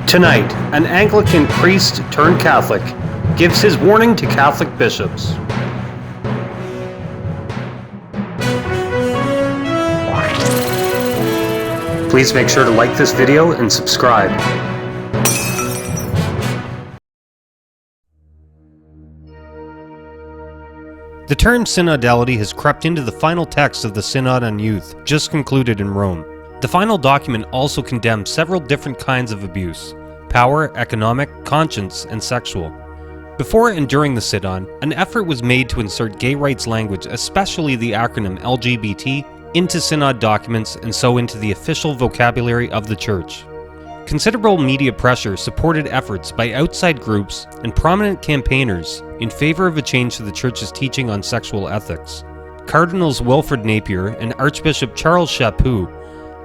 Tonight, an Anglican priest turned Catholic gives his warning to Catholic bishops. Please make sure to like this video and subscribe. The term synodality has crept into the final text of the Synod on Youth, just concluded in Rome. The final document also condemns several different kinds of abuse: power, economic, conscience, and sexual. Before and during the Synod, an effort was made to insert gay rights language, especially the acronym LGBT, into Synod documents and so into the official vocabulary of the Church. Considerable media pressure supported efforts by outside groups and prominent campaigners in favor of a change to the Church's teaching on sexual ethics. Cardinals Wilfrid Napier and Archbishop Charles Chaput,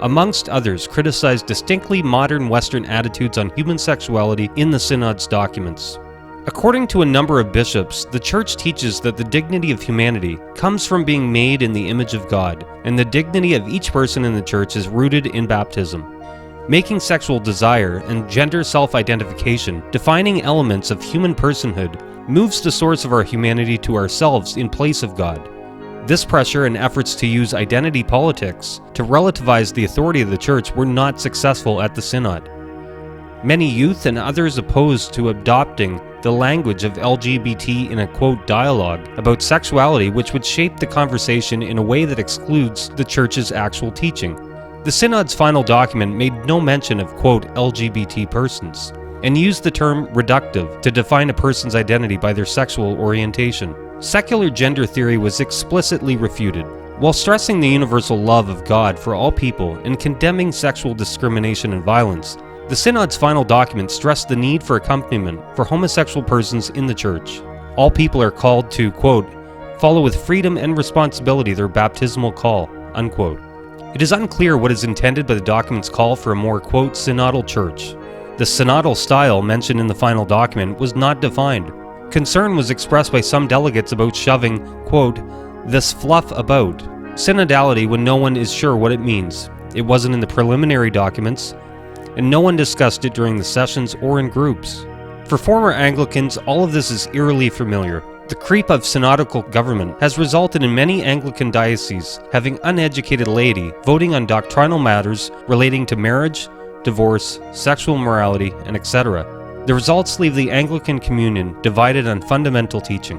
amongst others, criticized distinctly modern Western attitudes on human sexuality in the Synod's documents. According to a number of bishops, the Church teaches that the dignity of humanity comes from being made in the image of God, and the dignity of each person in the Church is rooted in baptism. Making sexual desire and gender self-identification defining elements of human personhood moves the source of our humanity to ourselves in place of God. This pressure and efforts to use identity politics to relativize the authority of the Church were not successful at the Synod. Many youth and others opposed to adopting the language of LGBT in a quote dialogue about sexuality, which would shape the conversation in a way that excludes the Church's actual teaching. The Synod's final document made no mention of quote LGBT persons, and used the term reductive to define a person's identity by their sexual orientation. Secular gender theory was explicitly refuted, while stressing the universal love of God for all people and condemning sexual discrimination and violence. The Synod's final document stressed the need for accompaniment for homosexual persons in the Church. All people are called to, quote, follow with freedom and responsibility their baptismal call, unquote. It is unclear what is intended by the document's call for a more, quote, synodal church. The synodal style mentioned in the final document was not defined. Concern was expressed by some delegates about shoving, quote, this fluff about synodality when no one is sure what it means. It wasn't in the preliminary documents, and no one discussed it during the sessions or in groups. For former Anglicans, all of this is eerily familiar. The creep of synodical government has resulted in many Anglican dioceses having uneducated laity voting on doctrinal matters relating to marriage, divorce, sexual morality, and etc. The results leave the Anglican communion divided on fundamental teaching.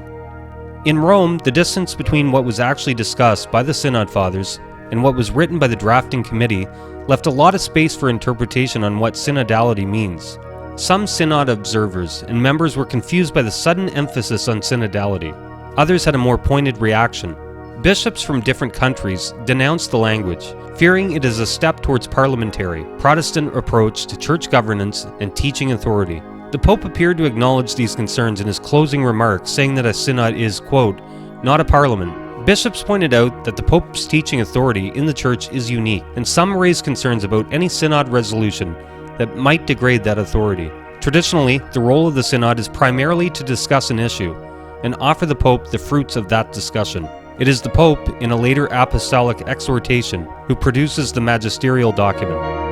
In Rome, the distance between what was actually discussed by the Synod Fathers and what was written by the drafting committee left a lot of space for interpretation on what synodality means. Some Synod observers and members were confused by the sudden emphasis on synodality. Others had a more pointed reaction. Bishops from different countries denounced the language, fearing it is a step towards parliamentary, Protestant approach to church governance and teaching authority. The Pope appeared to acknowledge these concerns in his closing remarks, saying that a synod is, quote, not a parliament. Bishops pointed out that the Pope's teaching authority in the Church is unique, and some raised concerns about any synod resolution that might degrade that authority. Traditionally, the role of the Synod is primarily to discuss an issue and offer the Pope the fruits of that discussion. It is the Pope, in a later apostolic exhortation, who produces the magisterial document.